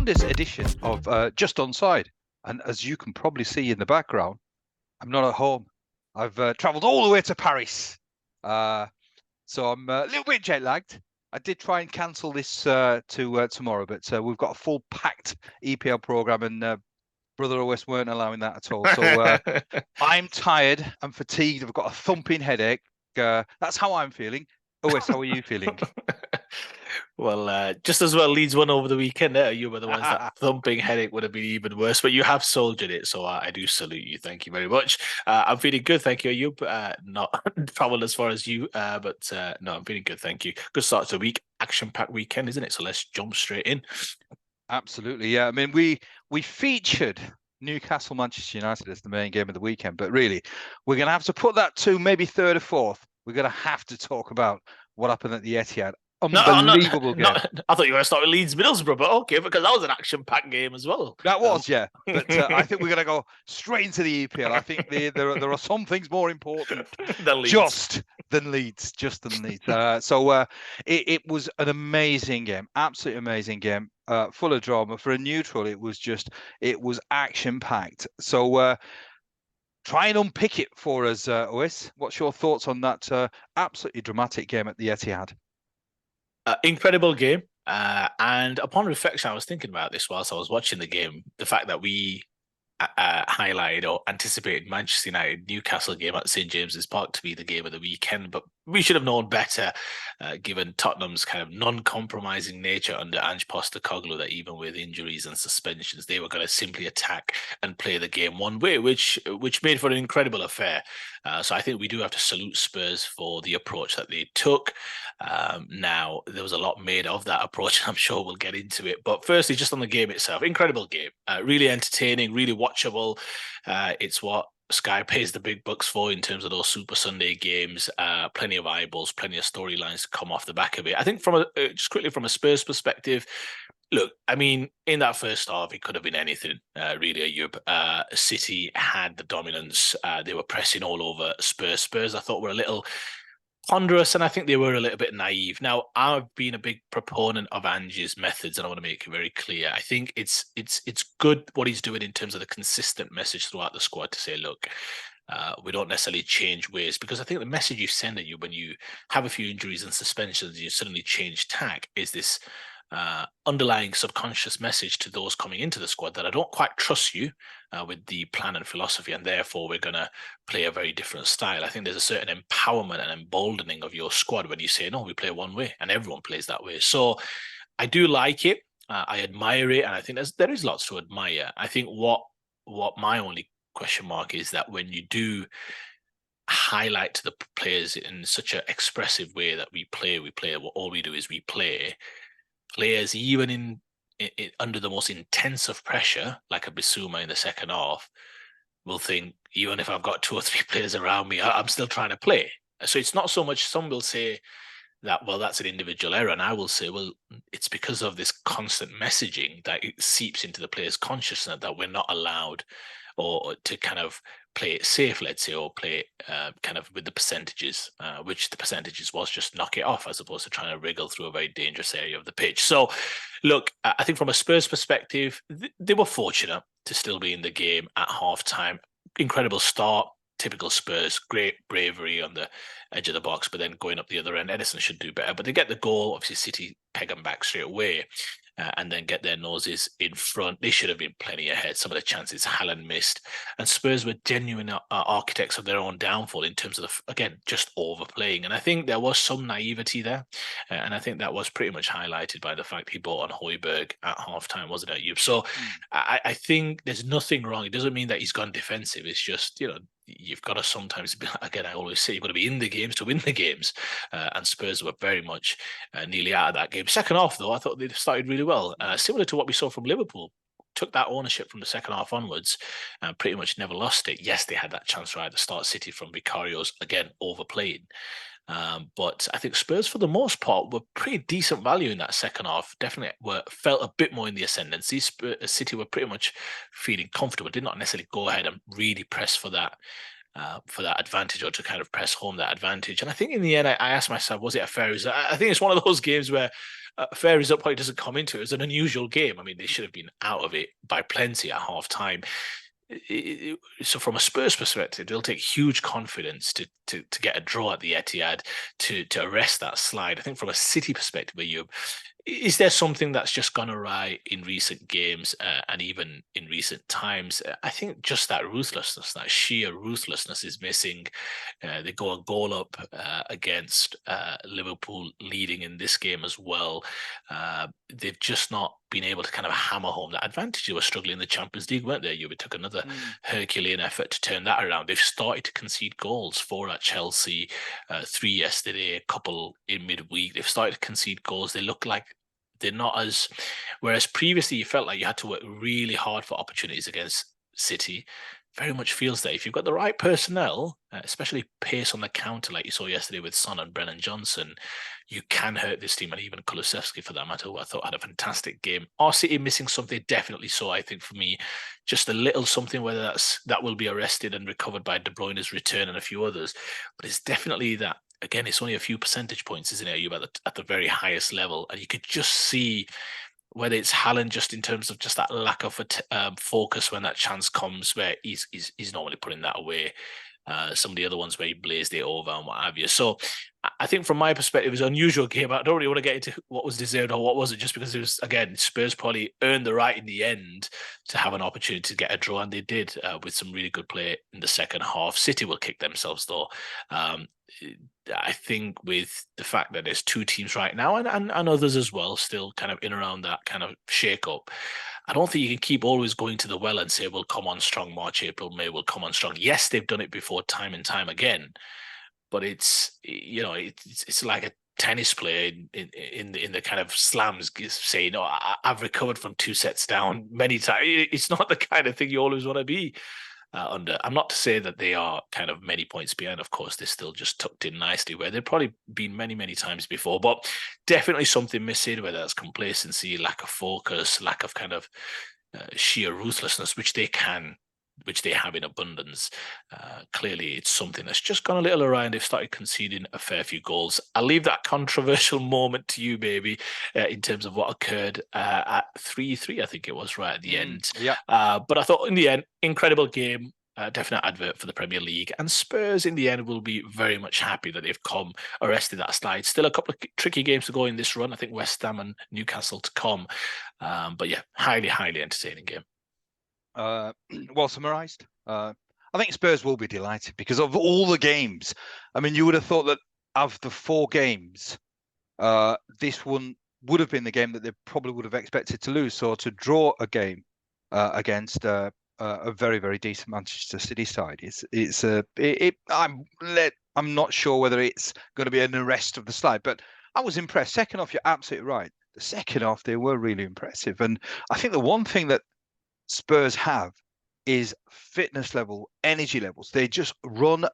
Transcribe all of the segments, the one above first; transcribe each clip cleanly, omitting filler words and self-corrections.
this edition of Just Onside. And as you can probably see in the background, I'm not at home. I've travelled all the way to Paris. So I'm a little bit jet lagged. I did try and cancel this to tomorrow, but we've got a full packed EPL programme and Brother OS weren't allowing that at all. So I'm tired, I'm fatigued, I've got a thumping headache. That's how I'm feeling. OS, how are you feeling? Well, just as well Leeds won over the weekend. You were the ones that thumping headache would have been even worse, but you have soldiered it, so I do salute you. Thank you very much. I'm feeling good, thank you. You not travelled as far as you, but no, I'm feeling good, thank you. Good start to the week, action-packed weekend, isn't it? So let's jump straight in. Absolutely, yeah. I mean, we featured Newcastle Manchester United as the main game of the weekend, but really, we're going to have to put that to maybe third or fourth. We're going to have to talk about what happened at the Etihad. Unbelievable game. I thought you were going to start with Leeds Middlesbrough, but okay, because that was an action-packed game as well. That was, yeah. But I think we're going to go straight into the EPL. I think there are some things more important than Leeds. Just than Leeds. So it was an amazing game, absolutely amazing game, full of drama. For a neutral, it was action-packed. So try and unpick it for us, OS. What's your thoughts on that absolutely dramatic game at the Etihad? Incredible game. And upon reflection, I was thinking about this whilst I was watching the game. The fact that we highlighted or anticipated Manchester United Newcastle game at St James's Park to be the game of the weekend, but we should have known better, given Tottenham's kind of non-compromising nature under Ange Postecoglou, that even with injuries and suspensions, they were going to simply attack and play the game one way, which made for an incredible affair. So I think we do have to salute Spurs for the approach that they took. Now, there was a lot made of that approach, and I'm sure we'll get into it. But firstly, just on the game itself, incredible game, really entertaining, really watchable. It's what Sky pays the big bucks for in terms of those Super Sunday games. Plenty of eyeballs, plenty of storylines to come off the back of it. I think just quickly from a Spurs perspective, look, I mean, in that first half, it could have been anything, really, Ayub. City had the dominance. They were pressing all over Spurs. Spurs, I thought, were a little ponderous, and I think they were a little bit naive. Now, I've been a big proponent of Ange's methods, and I want to make it very clear. I think it's good what he's doing in terms of the consistent message throughout the squad to say, look, we don't necessarily change ways, because I think the message you send at you when you have a few injuries and suspensions, you suddenly change tack, is this underlying subconscious message to those coming into the squad that I don't quite trust you with the plan and philosophy, and therefore we're going to play a very different style. I think there's a certain empowerment and emboldening of your squad when you say, no, we play one way, and everyone plays that way. So I do like it. I admire it, and I think there is lots to admire. I think what my only question mark is that when you do highlight to the players in such an expressive way that we play, all we do is we play. Players, even in under the most intense of pressure, like a Bissouma in the second half, will think, even if I've got 2 or 3 players around me, I'm still trying to play. So it's not so much, some will say that, well, that's an individual error. And I will say, well, it's because of this constant messaging that it seeps into the player's consciousness that we're not allowed or to kind of play it safe, let's say, or play it kind of with the percentages, which the percentages was just knock it off, as opposed to trying to wriggle through a very dangerous area of the pitch. So, look, I think from a Spurs perspective, they were fortunate to still be in the game at half-time. Incredible start, typical Spurs, great bravery on the edge of the box, but then going up the other end, Edison should do better. But they get the goal, obviously City peg them back straight away. And then get their noses in front. They should have been plenty ahead. Some of the chances Haaland missed. And Spurs were genuine architects of their own downfall in terms of, again, just overplaying. And I think there was some naivety there. And I think that was pretty much highlighted by the fact he bought on Højbjerg at halftime, wasn't it, Ayub? So I think there's nothing wrong. It doesn't mean that he's gone defensive. It's just, you've got to sometimes be, again, I always say, you've got to be in the games to win the games. And Spurs were very much nearly out of that game. Second half, though, I thought they started really well. Similar to what we saw from Liverpool. Took that ownership from the second half onwards and pretty much never lost it. Yes, they had that chance right at the start, City, from Vicario's, again, overplaying. But I think Spurs, for the most part, were pretty decent value in that second half. Definitely felt a bit more in the ascendancy. City were pretty much feeling comfortable. Did not necessarily go ahead and really press for that advantage, or to kind of press home that advantage. And I think in the end, I asked myself, was it a fair result? I think it's one of those games where fair result probably doesn't come into it. It was an unusual game. I mean, they should have been out of it by plenty at half time. So from a Spurs perspective, it'll take huge confidence to get a draw at the Etihad to arrest that slide. I think from a City perspective, is there something that's just gone awry in recent games and even in recent times? I think just that ruthlessness, that sheer ruthlessness is missing. They go a goal up against Liverpool leading in this game as well. They've just not been able to kind of hammer home that advantage. They were struggling in the Champions League, weren't they? It took another Herculean effort to turn that around. They've started to concede goals, 4 at Chelsea, 3 yesterday, a couple in midweek. They've started to concede goals. They look like they're not as, whereas previously you felt like you had to work really hard for opportunities against City. Very much feels that if you've got the right personnel, especially pace on the counter like you saw yesterday with Son and Brennan Johnson, you can hurt this team, and even Kulusevski for that matter, who I thought had a fantastic game. Are City missing something? Definitely so. I think for me, just a little something, whether that will be arrested and recovered by De Bruyne's return and a few others. But it's definitely that, again, it's only a few percentage points, isn't it? You're at the very highest level, and you could just see whether it's Haaland, just in terms of just that lack of focus when that chance comes, where he's normally putting that away. Some of the other ones where he blazed it over and what have you. So I think from my perspective, it was an unusual game. I don't really want to get into what was deserved or what wasn't, just because it was, again, Spurs probably earned the right in the end to have an opportunity to get a draw, and they did with some really good play in the second half. City will kick themselves though. I think with the fact that there's 2 teams right now and others as well, still kind of in around that kind of shake-up, I don't think you can keep always going to the well and say, we'll come on strong March, April, May, we'll come on strong. Yes, they've done it before time and time again, but it's like a tennis player in the kind of slams saying, I've recovered from 2 sets down many times. It's not the kind of thing you always want to be under. I'm not to say that they are kind of many points behind. Of course, they're still just tucked in nicely where they've probably been many, many times before, but definitely something missing, whether that's complacency, lack of focus, lack of kind of sheer ruthlessness, which they have in abundance. Clearly, it's something that's just gone a little awry, and they've started conceding a fair few goals. I'll leave that controversial moment to you, baby, in terms of what occurred at 3-3, I think it was, right at the end. Yeah. But I thought in the end, incredible game. Definite advert for the Premier League, and Spurs in the end will be very much happy that they've arrested that slide. Still a couple of tricky games to go in this run. I think West Ham and Newcastle to come. But yeah, highly, highly entertaining game. Well summarised. I think Spurs will be delighted because of all the games. I mean, you would have thought that of the 4 games, this one would have been the game that they probably would have expected to lose. So to draw a game against a very, very decent Manchester City side, I'm not sure whether it's going to be an arrest of the slide, but I was impressed. Second half, you're absolutely right. The second half, they were really impressive, and I think the one thing that Spurs have is fitness level, energy levels. They just run.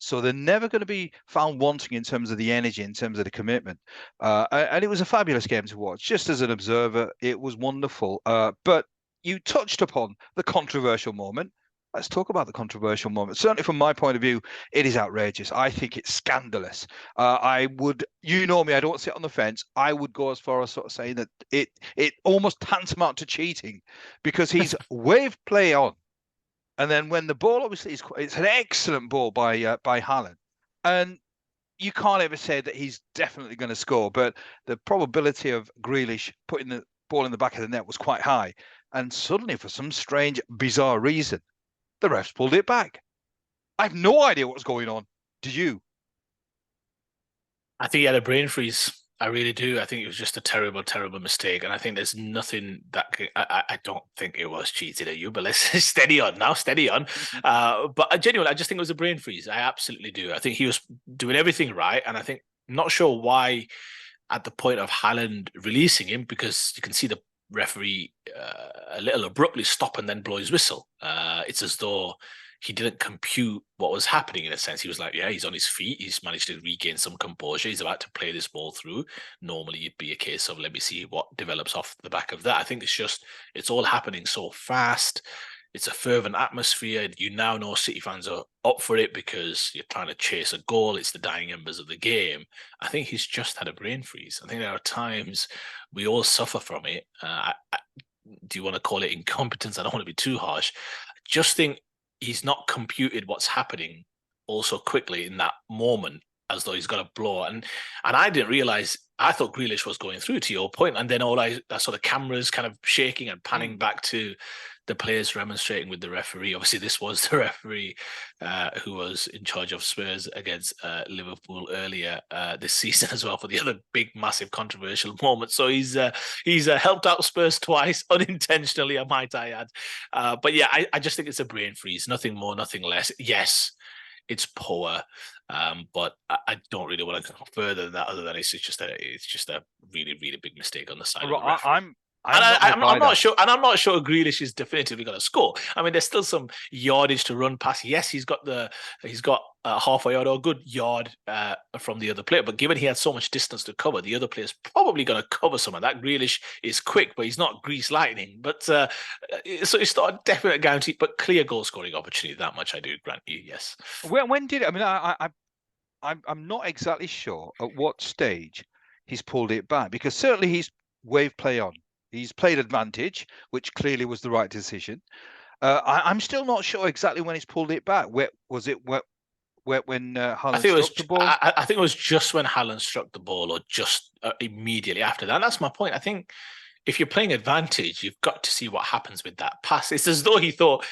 So they're never going to be found wanting in terms of the energy, in terms of the commitment. And it was a fabulous game to watch. Just as an observer, it was wonderful. But you touched upon the controversial moment. Let's talk about the controversial moment. Certainly from my point of view, it is outrageous. I think it's scandalous. I would, you know me, I don't sit on the fence. I would go as far as sort of saying that it almost tantamount to cheating, because he's waved play on. And then when the ball, obviously, it's an excellent ball by Haaland. And you can't ever say that he's definitely going to score, but the probability of Grealish putting the ball in the back of the net was quite high. And suddenly, for some strange, bizarre reason, the refs pulled it back. I have no idea what's going on. Do you? I think he had a brain freeze. I really do. I think it was just a terrible, terrible mistake. And I think there's nothing that I don't think it was cheated at you, but let's steady on now, steady on. But genuinely, I just think it was a brain freeze. I absolutely do. I think he was doing everything right. And I think, not sure why at the point of Haaland releasing him, because you can see the referee a little abruptly stop and then blow his whistle. It's as though he didn't compute what was happening. In a sense, he was like, yeah, he's on his feet, he's managed to regain some composure, he's about to play this ball through. Normally it'd be a case of, let me see what develops off the back of that. I think it's all happening so fast. It's a fervent atmosphere. You now know City fans are up for it because you're trying to chase a goal. It's the dying embers of the game. I think he's just had a brain freeze. I think there are times we all suffer from it. Do you want to call it incompetence? I don't want to be too harsh. Just think he's not computed what's happening also quickly in that moment, as though he's got a blow. And I didn't realize. I thought Grealish was going through, to your point, and then I saw the cameras kind of shaking and panning back to the players remonstrating with the referee. Obviously, this was the referee who was in charge of Spurs against Liverpool earlier this season as well, for the other big, massive, controversial moment. So he's helped out Spurs twice, unintentionally, I might add. But yeah, I just think it's a brain freeze, nothing more, nothing less. Yes, it's poor, but I don't really want to go further than that. Other than it's just a really, really big mistake on the side of the referee. I'm not sure, and I'm not sure Grealish is definitively going to score. I mean, there's still some yardage to run past. Yes, he's got half a yard or a good yard from the other player, but given he had so much distance to cover, the other player's probably going to cover some of that. Grealish is quick, but he's not grease lightning. But so it's not a definite guarantee, but clear goal scoring opportunity. That much I do grant you. Yes. When did it? I mean, I'm not exactly sure at what stage he's pulled it back, because certainly he's wave play on. He's played advantage, which clearly was the right decision. I'm still not sure exactly when he's pulled it back. Where was it? When Haaland struck the ball? I think it was just when Haaland struck the ball, or just immediately after that. And that's my point. I think if you're playing advantage, you've got to see what happens with that pass. It's as though he thought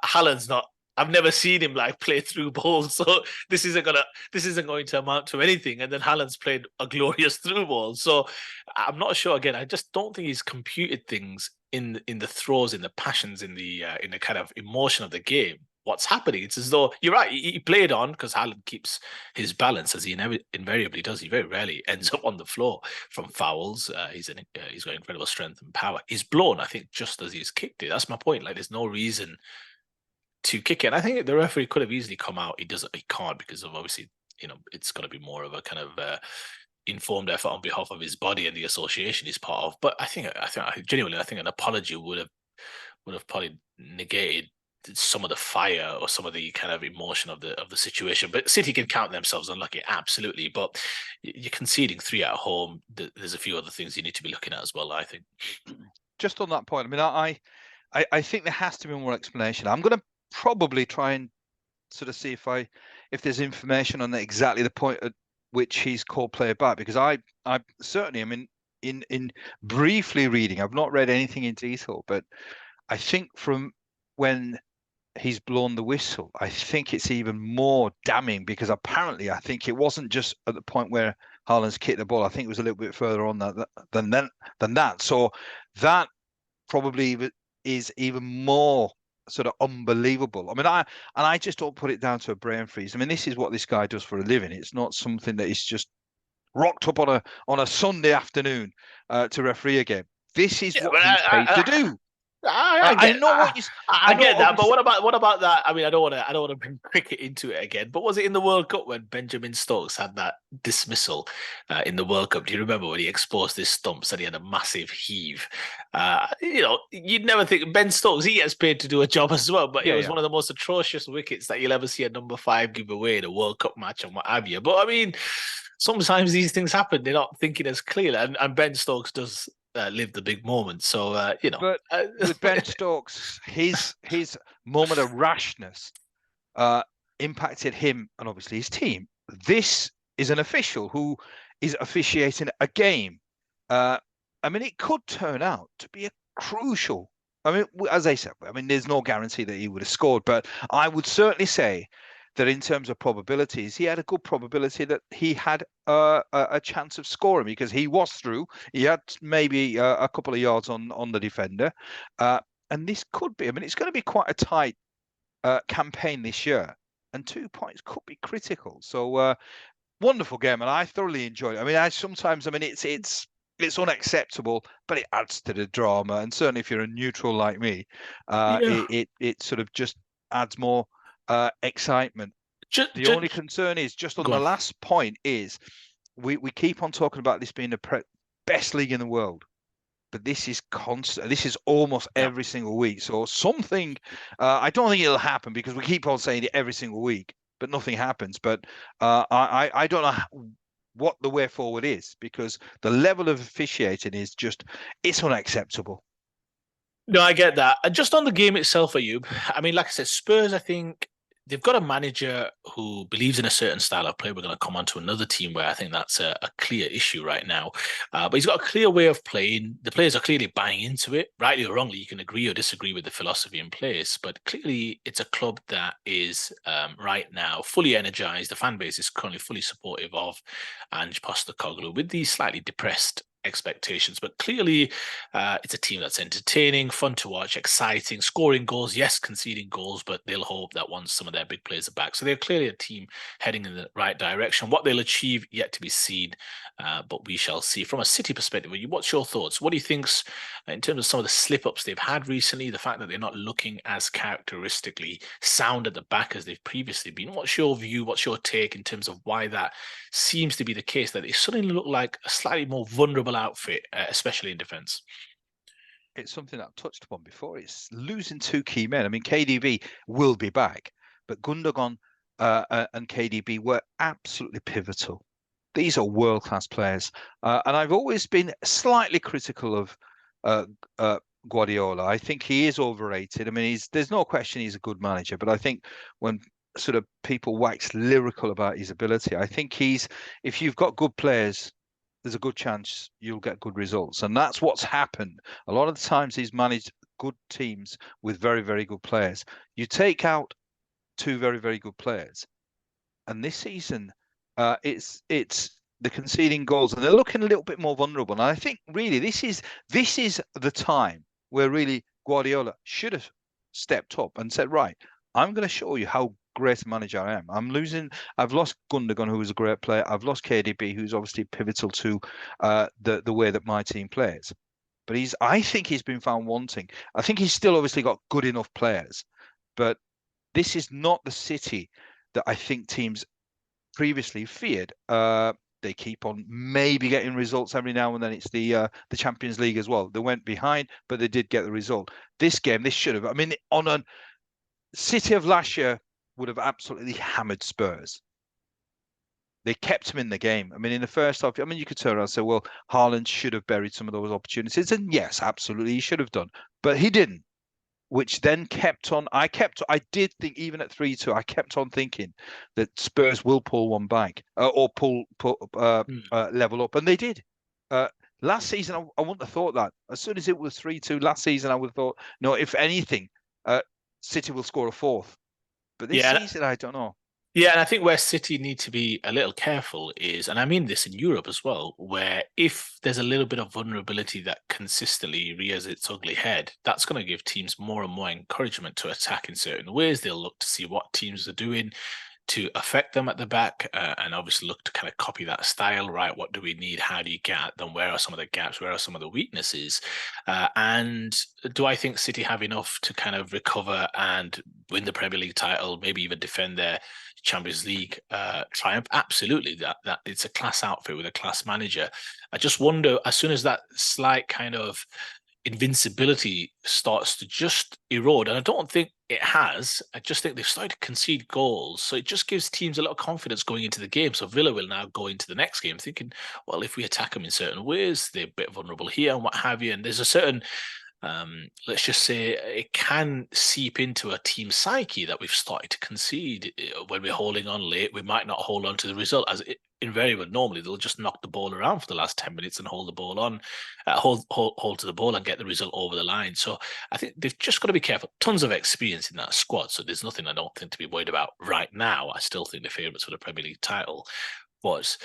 Haaland's not. I've never seen him like play through balls, so this isn't going to amount to anything. And then Haaland's played a glorious through ball, so I'm not sure. Again, I just don't think he's computed things in the throws, in the passions, in the kind of emotion of the game. What's happening? It's as though you're right. He played on because Haaland keeps his balance, as he invariably does. He very rarely ends up on the floor from fouls. He's got incredible strength and power. He's blown, I think, just as he's kicked it. That's my point. Like, there's no reason to kick it. And I think the referee could have easily come out. He can't, because of, obviously, it's got to be more of a kind of informed effort on behalf of his body and the association he's part of. But I think genuinely, I think an apology would have probably negated some of the fire or some of the kind of emotion of the situation. But City can count themselves unlucky, absolutely. But you're conceding 3 at home. There's a few other things you need to be looking at as well, I think. Just on that point, I mean, I think there has to be more explanation. I'm going to probably try and sort of see if there's information on exactly the point at which he's called player back, because I certainly, I mean, in briefly reading, I've not read anything in detail, but I think from when he's blown the whistle, I think it's even more damning, because apparently I think it wasn't just at the point where Haaland's kicked the ball. I think it was a little bit further on than that. So that probably is even more sort of unbelievable. I mean, I just don't put it down to a brain freeze. I mean, this is what this guy does for a living. It's not something that is just rocked up on a Sunday afternoon to referee a game. This is what he's paid to do. I get that, but what about that? I mean, I don't want to bring cricket into it again. But was it in the World Cup when Benjamin Stokes had that dismissal in the World Cup? Do you remember when he exposed his stumps and he had a massive heave? You'd never think Ben Stokes, he gets paid to do a job as well, but it was one of the most atrocious wickets that you'll ever see a number 5 give away in a World Cup match and what have you. But I mean, sometimes these things happen. They're not thinking as clearly, and Ben Stokes does live the big moment. So but with Ben Stokes, his moment of rashness impacted him and obviously his team. This is an official who is officiating a game. I mean, it could turn out to be a crucial. I mean, as I said, I mean, there's no guarantee that he would have scored, but I would certainly say that in terms of probabilities, he had a good probability that he had a chance of scoring, because he was through. He had maybe a couple of yards on the defender. And this could be, I mean, it's going to be quite a tight campaign this year. And 2 points could be critical. So wonderful game. And I thoroughly enjoyed it. I mean, it's unacceptable, but it adds to the drama. And certainly if you're a neutral like me, it sort of just adds more excitement. The only concern is just on the last point is we keep on talking about this being the best league in the world. but this is constant. This is almost Yeah. every single week. So something, I don't think it'll happen because we keep on saying it every single week, but nothing happens. But I don't know what the way forward is, because the level of officiating is just, it's unacceptable. No, I get that. And just on the game itself, Ayub, I mean, like I said, Spurs, I think they've got a manager who believes in a certain style of play. We're going to come on to another team where I think that's a clear issue right now. But he's got a clear way of playing. The players are clearly buying into it. Rightly or wrongly, you can agree or disagree with the philosophy in place. But clearly, it's a club that is right now fully energized. The fan base is currently fully supportive of Ange Postecoglou with these slightly depressed expectations, but clearly it's a team that's entertaining, fun to watch, exciting, scoring goals, yes, conceding goals, but they'll hope that once some of their big players are back. So they're clearly a team heading in the right direction. What they'll achieve, yet to be seen, but we shall see. From a City perspective, what's your thoughts? What do you think's in terms of some of the slip-ups they've had recently, the fact that they're not looking as characteristically sound at the back as they've previously been? What's your view? What's your take in terms of why that seems to be the case, that they suddenly look like a slightly more vulnerable outfit, especially in defence? It's something that I've touched upon before. It's losing two key men. I mean, KDB will be back, but Gundogan and KDB were absolutely pivotal. These are world-class players, and I've always been slightly critical of uh, Guardiola. I think he is overrated. I mean, there's no question he's a good manager, but I think when sort of people wax lyrical about his ability, I think if you've got good players, there's a good chance you'll get good results. And that's what's happened. A lot of the times he's managed good teams with very, very good players. You take out two very, very good players, and this season, it's the conceding goals, and they're looking a little bit more vulnerable. And I think really this is the time where really Guardiola should have stepped up and said, right, I'm going to show you how great a manager I am. I've lost Gundogan, who was a great player. I've lost KDB, who's obviously pivotal to the way that my team plays. But I think he's been found wanting. I think he's still obviously got good enough players, but this is not the City that I think teams previously feared. They keep on maybe getting results every now and then. It's the Champions League as well. They went behind, but they did get the result. This game, this should have. I mean, on a City of last year would have absolutely hammered Spurs. They kept him in the game. I mean, in the first half, I mean, you could turn around and say, well, Haaland should have buried some of those opportunities. And yes, absolutely, he should have done. But he didn't, which then kept on. I did think, even at 3-2, I kept on thinking that Spurs will pull one back or level up. And they did. Last season, I wouldn't have thought that. As soon as it was 3-2 last season, I would have thought, no, if anything, City will score a fourth. But this season, I don't know. Yeah, and I think where City need to be a little careful is, and I mean this in Europe as well, where if there's a little bit of vulnerability that consistently rears its ugly head, that's going to give teams more and more encouragement to attack in certain ways. They'll look to see what teams are doing to affect them at the back, and obviously look to kind of copy that style, right? What do we need? How do you get at them? Where are some of the gaps? Where are some of the weaknesses? And do I think City have enough to kind of recover and win the Premier League title, maybe even defend their Champions League triumph? Absolutely. That it's a class outfit with a class manager. I just wonder, as soon as that slight kind of invincibility starts to just erode, and I don't think it has. I just think they've started to concede goals, so it just gives teams a lot of confidence going into the game. So Villa will now go into the next game thinking, well, if we attack them in certain ways, they're a bit vulnerable here and what have you. And there's a certain let's just say it can seep into a team psyche that we've started to concede. When we're holding on late, we might not hold on to the result, as invariably normally they'll just knock the ball around for the last 10 minutes and hold the ball on, hold to the ball and get the result over the line. So I think they've just got to be careful. Tons of experience in that squad, so there's nothing I don't think to be worried about right now. I still think they're favourites for the Premier League title. But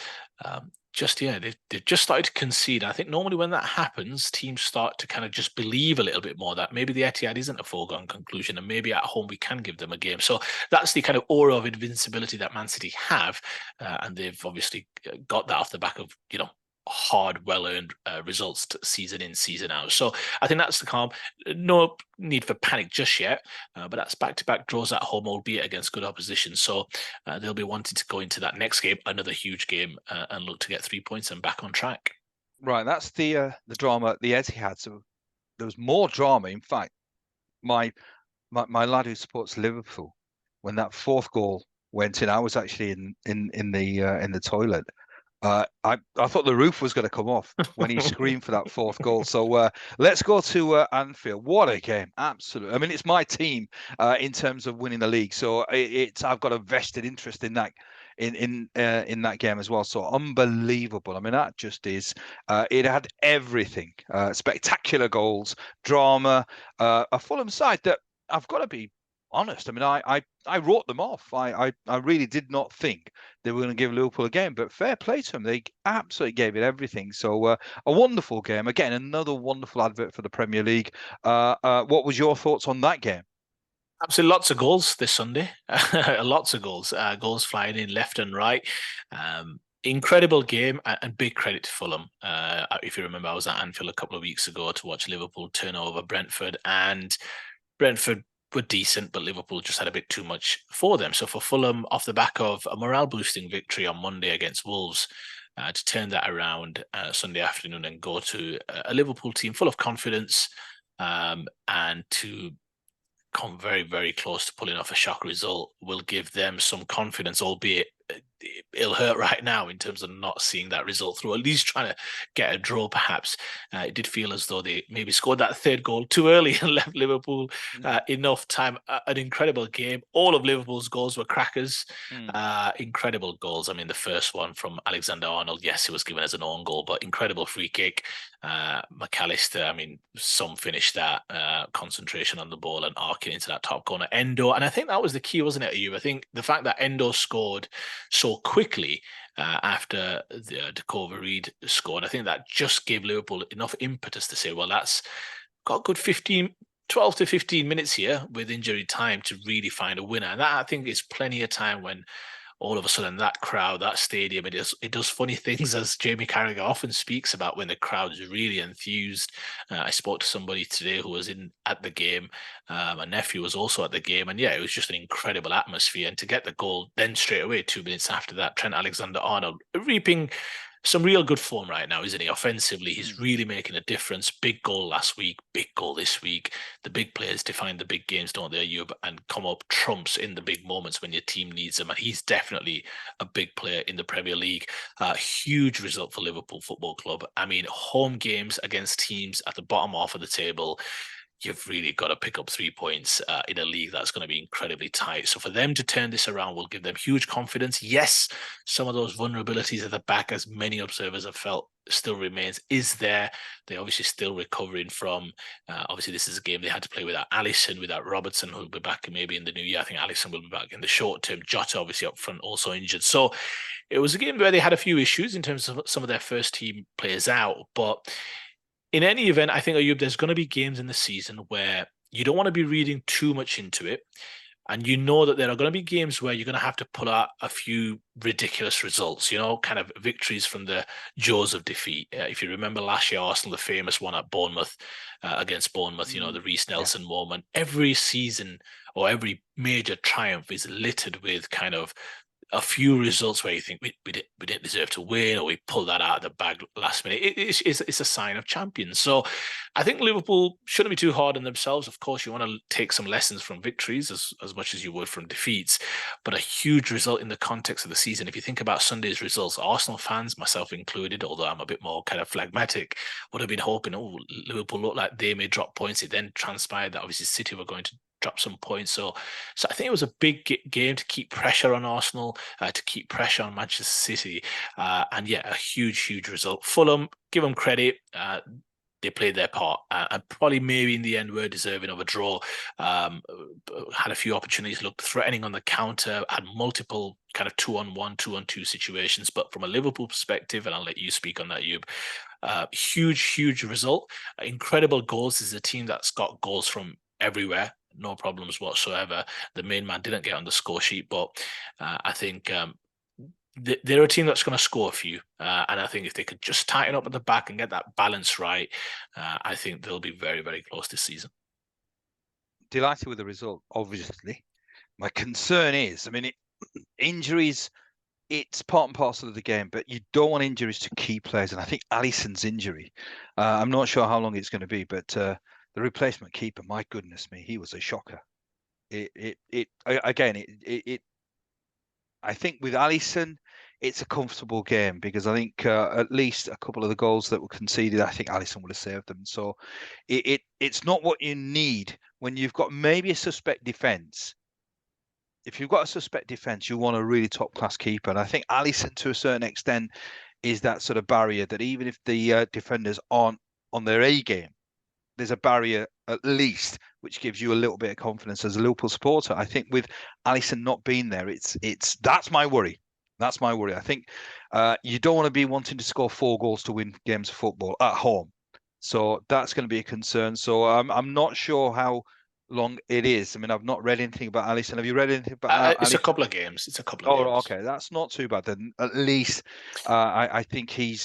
they've just started to concede. I think normally when that happens, teams start to kind of just believe a little bit more that maybe the Etihad isn't a foregone conclusion, and maybe at home we can give them a game. So that's the kind of aura of invincibility that Man City have, and they've obviously got that off the back of hard, well-earned results season in, season out. So I think that's the calm. No need for panic just yet, but that's back-to-back draws at home, albeit against good opposition. So they'll be wanting to go into that next game, another huge game, and look to get 3 points and back on track. Right, that's the drama at the Etihad. So there was more drama. In fact, my my lad who supports Liverpool, when that fourth goal went in, I was actually in the toilet. I thought the roof was going to come off when he screamed for that fourth goal. So let's go to Anfield. What a game! Absolutely. I mean, it's my team in terms of winning the league. So it's I've got a vested interest in that in that game as well. So unbelievable. I mean, that just is. It had everything. Spectacular goals, drama, a Fulham side that I've got to be honest. I mean, I wrote them off. I really did not think they were going to give Liverpool a game, but fair play to them. They absolutely gave it everything. So a wonderful game. Again, another wonderful advert for the Premier League. What was your thoughts on that game? Absolutely, lots of goals this Sunday. Lots of goals. Goals flying in left and right. Incredible game and big credit to Fulham. If you remember, I was at Anfield a couple of weeks ago to watch Liverpool turn over Brentford, and Brentford were decent, but Liverpool just had a bit too much for them. So for Fulham, off the back of a morale-boosting victory on Monday against Wolves, to turn that around Sunday afternoon and go to a Liverpool team full of confidence, and to come very, very close to pulling off a shock result will give them some confidence, albeit it'll hurt right now in terms of not seeing that result through, at least trying to get a draw perhaps. It did feel as though they maybe scored that third goal too early and left Liverpool enough time. An incredible game. All of Liverpool's goals were crackers. Incredible goals. I mean, the first one from Alexander-Arnold, yes, it was given as an own goal, but incredible free kick. McAllister, I mean, some finished that, concentration on the ball and arcing into that top corner. Endo, and I think that was the key, wasn't it, Ayub? I think the fact that Endo scored so quickly after the Dakova Reed scored, I think that just gave Liverpool enough impetus to say, well, that's got a good 12 to 15 minutes here with injury time to really find a winner. And that, I think, is plenty of time when all of a sudden that crowd, that stadium, it does funny things, as Jamie Carragher often speaks about, when the crowd is really enthused. I spoke to somebody today who was at the game. My nephew was also at the game, and yeah, it was just an incredible atmosphere. And to get the goal then straight away, 2 minutes after that, Trent Alexander-Arnold reaping some real good form right now, isn't he? Offensively, he's really making a difference. Big goal last week, big goal this week. The big players define the big games, don't they, Ayub? And come up trumps in the big moments when your team needs them. And he's definitely a big player in the Premier League. Huge result for Liverpool Football Club. I mean, home games against teams at the bottom half of the table, you've really got to pick up 3 points in a league that's going to be incredibly tight. So for them to turn this around will give them huge confidence. Yes, some of those vulnerabilities at the back, as many observers have felt, still remains, is there. They're obviously still recovering from, obviously this is a game they had to play without Alisson, without Robertson, who'll be back maybe in the new year. I think Alisson will be back in the short term. Jota obviously up front, also injured. So it was a game where they had a few issues in terms of some of their first team players out, but in any event, I think, Ayub, there's going to be games in the season where you don't want to be reading too much into it. And you know that there are going to be games where you're going to have to pull out a few ridiculous results, kind of victories from the jaws of defeat. If you remember last year, Arsenal, the famous one at Bournemouth, against Bournemouth, the Reece Nelson moment. Every season or every major triumph is littered with kind of a few results where you think we didn't deserve to win, or we pulled that out of the bag last minute. It's a sign of champions. So I think Liverpool shouldn't be too hard on themselves. Of course, you want to take some lessons from victories as much as you would from defeats, but a huge result in the context of the season. If you think about Sunday's results, Arsenal fans, myself included, although I'm a bit more kind of phlegmatic, would have been hoping, Liverpool looked like they may drop points. It then transpired that obviously City were going to drop some points. So I think it was a big game to keep pressure on Arsenal, to keep pressure on Manchester City. And yeah, a huge result. Fulham, give them credit. They played their part, and probably maybe in the end were deserving of a draw. Had a few opportunities, looked threatening on the counter, had multiple kind of 2-on-1, 2-on-2 situations. But from a Liverpool perspective, and I'll let you speak on that, Yub, huge result. Incredible goals. This is a team that's got goals from everywhere. No problems whatsoever. The main man didn't get on the score sheet, but I think they're a team that's going to score a few. And I think if they could just tighten up at the back and get that balance right, I think they'll be very close this season. Delighted with the result, obviously. My concern is, I mean, injuries it's part and parcel of the game, but you don't want injuries to key players. And I think Alisson's injury, I'm not sure how long it's going to be, but the replacement keeper, my goodness me, he was a shocker. I think with Alisson, it's a comfortable game because I think at least a couple of the goals that were conceded, I think Alisson would have saved them. So it's not what you need when you've got maybe a suspect defence. If you've got a suspect defence, you want a really top class keeper. And I think Alisson, to a certain extent, is that sort of barrier that even if the defenders aren't on their A game, there's a barrier at least which gives you a little bit of confidence as a Liverpool supporter. I think with Alisson not being there, it's that's my worry. That's my worry. I think you don't want to be wanting to score 4 goals to win games of football at home. So that's going to be a concern. So I'm not sure how long it is. I mean, I've not read anything about Alisson. Have you read anything about It's Alisson? a couple of games. It's a couple of Oh, games. okay. That's not too bad then. At least I think he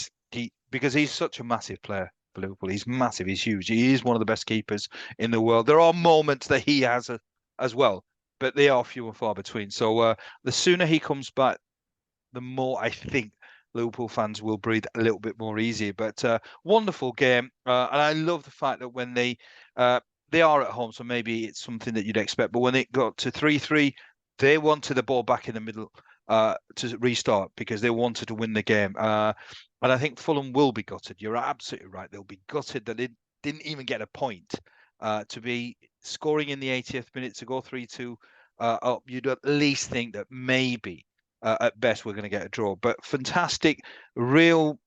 because he's such a massive player for Liverpool. He's massive. He's huge. He is one of the best keepers in the world. There are moments that he has as well, but they are few and far between. So the sooner he comes back, the more I think Liverpool fans will breathe a little bit more easy. But wonderful game, and I love the fact that when they are at home, so maybe it's something that you'd expect. But when it got to 3-3, they wanted the ball back in the middle to restart because they wanted to win the game. And I think Fulham will be gutted. You're absolutely right. They'll be gutted that they didn't even get a point to be scoring in the 80th minute to go 3-2 up. You'd at least think that maybe at best we're going to get a draw. But fantastic, real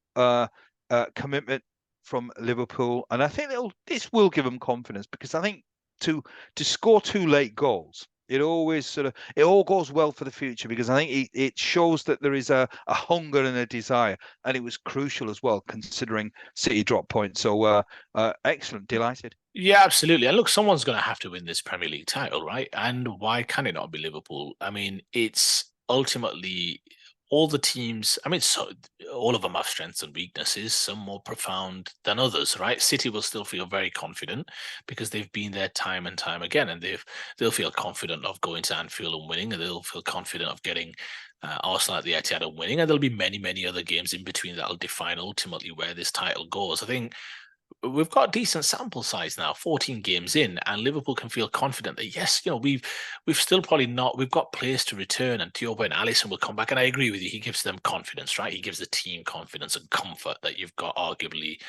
commitment from Liverpool, and I think this will give them confidence because I think to score 2 late goals, it always it all goes well for the future because I think it shows that there is a hunger and a desire, and it was crucial as well considering City dropped points. So excellent, delighted. Yeah, absolutely. And look, someone's going to have to win this Premier League title, right? And why can it not be Liverpool? I mean, it's ultimately all the teams. I mean, so all of them have strengths and weaknesses, some more profound than others, right? City will still feel very confident because they've been there time and time again, and they'll feel confident of going to Anfield and winning, and they'll feel confident of getting Arsenal at the Etihad and winning, and there'll be many, many other games in between that'll define ultimately where this title goes. I think we've got a decent sample size now, 14 games in, and Liverpool can feel confident that yes, we've still probably not, we've got players to return, and to your point, Alisson will come back, and I agree with you. He gives them confidence, right? He gives the team confidence and comfort that you've got arguably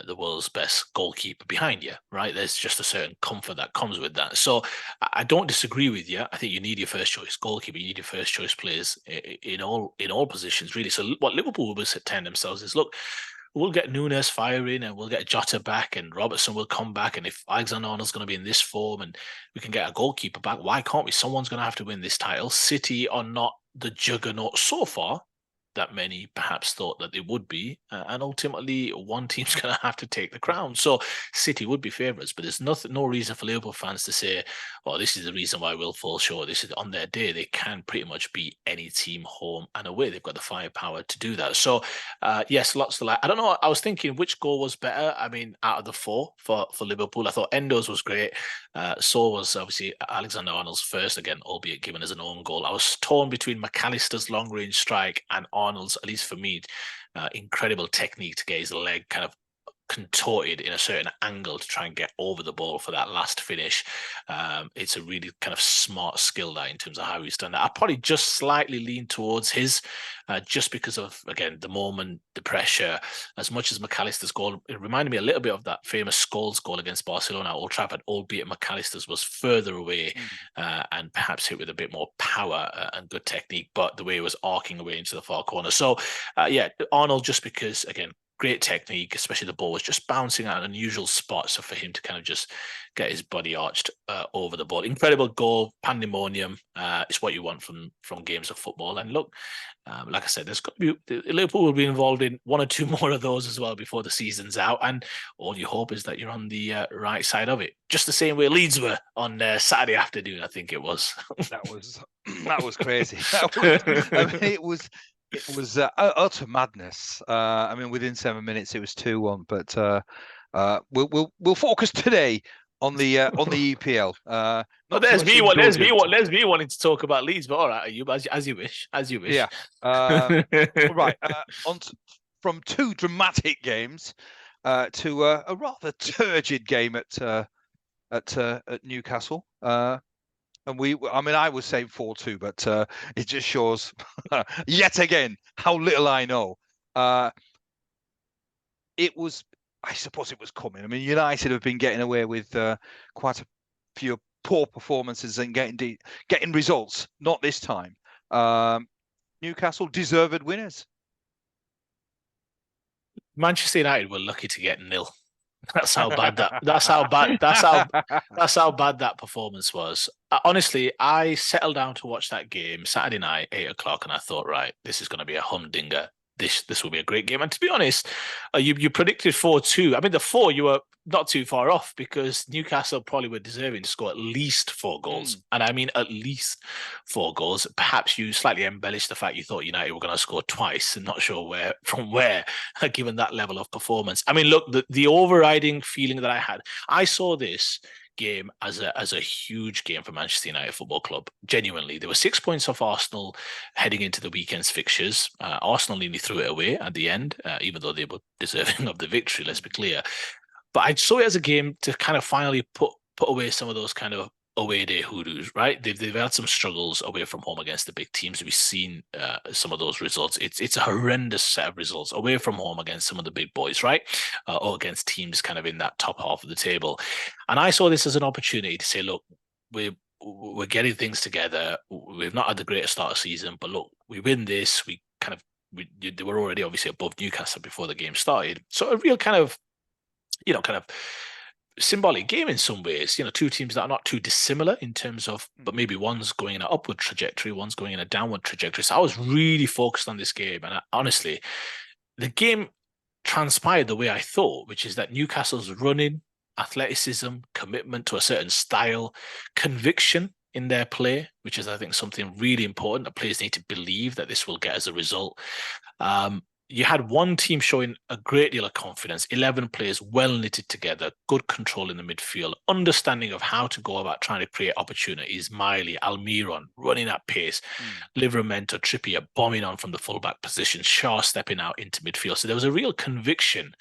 the world's best goalkeeper behind you, right? There's just a certain comfort that comes with that. So I don't disagree with you. I think you need your first choice goalkeeper, you need your first choice players in all positions, really. So what Liverpool will tell themselves is, look, we'll get Nunes firing and we'll get Jota back and Robertson will come back. And if Alexander-Arnold's going to be in this form and we can get a goalkeeper back, why can't we? Someone's going to have to win this title. City are not the juggernaut so far that many perhaps thought that they would be. And ultimately, one team's going to have to take the crown. So City would be favourites, but there's no reason for Liverpool fans to say, oh, this is the reason why we'll fall short. This is on their day. They can pretty much beat any team home and away. They've got the firepower to do that. So, yes, lots to like. I don't know. I was thinking which goal was better. I mean, out of the 4 for Liverpool, I thought Endo's was great. So was obviously Alexander-Arnold's first, again, albeit given as an own goal. I was torn between McAllister's long-range strike and Arnold's, at least for me, incredible technique to get his leg kind of contorted in a certain angle to try and get over the ball for that last finish. It's a really kind of smart skill that in terms of how he's done that. I probably just slightly lean towards his just because of, again, the moment, the pressure. As much as McAllister's goal, it reminded me a little bit of that famous Scholes goal against Barcelona at Old Trafford, albeit McAllister's was further away and perhaps hit with a bit more power and good technique, but the way it was arcing away into the far corner. So, yeah, Arnold, just because, again, great technique, especially the ball was just bouncing at an unusual spot. So for him to kind of just get his body arched over the ball, incredible goal, pandemonium. It's what you want from games of football. And look, like I said, there's got to be Liverpool will be involved in 1 or 2 more of those as well before the season's out. And all you hope is that you're on the right side of it, just the same way Leeds were on Saturday afternoon. I think it was. That was crazy. I mean, it was utter madness. I mean, within 7 minutes, it was 2-1. But we'll focus today on the EPL. Well, Not so much indulgent. there's me wanting to talk about Leeds, but all right, you as you wish, as you wish. Yeah. Right. From two dramatic games to a rather turgid game at Newcastle. And I was saying 4-2, but it just shows yet again how little I know. I suppose it was coming. I mean, United have been getting away with quite a few poor performances and getting results. Not this time. Newcastle deserved winners. Manchester United were lucky to get 0. That's how bad that performance was. Honestly, I settled down to watch that game Saturday night, 8 o'clock, and I thought, right, this is going to be a humdinger. This will be a great game. And to be honest, you predicted 4-2. I mean, the 4 you were not too far off, because Newcastle probably were deserving to score at least 4 goals. And I mean at least 4 goals. Perhaps you slightly embellished the fact you thought United were going to score twice, and not sure from where, given that level of performance. I mean, look, the overriding feeling that I had, I saw this game as a huge game for Manchester United Football Club. Genuinely, there were 6 points off Arsenal heading into the weekend's fixtures. Arsenal nearly threw it away at the end, even though they were deserving of the victory, let's be clear. But I saw it as a game to kind of finally put away some of those kind of away day hoodoos, right? They've had some struggles away from home against the big teams. We've seen some of those results. It's a horrendous set of results away from home against some of the big boys, right? Or against teams kind of in that top half of the table. And I saw this as an opportunity to say, look, we're getting things together. We've not had the greatest start of season, but look, we win this. They were already obviously above Newcastle before the game started. So a real kind of symbolic game in some ways. Two teams that are not too dissimilar in terms of, but maybe one's going in an upward trajectory, one's going in a downward trajectory. So I was really focused on this game, and honestly, the game transpired the way I thought, which is that Newcastle's running, athleticism, commitment to a certain style, conviction in their play, which is, I think, something really important that players need to believe that this will get as a result. You had one team showing a great deal of confidence, 11 players well knitted together, good control in the midfield, understanding of how to go about trying to create opportunities. Miley, Almiron running at pace, Livramento, Trippier bombing on from the fullback position, Shaw stepping out into midfield. So there was a real conviction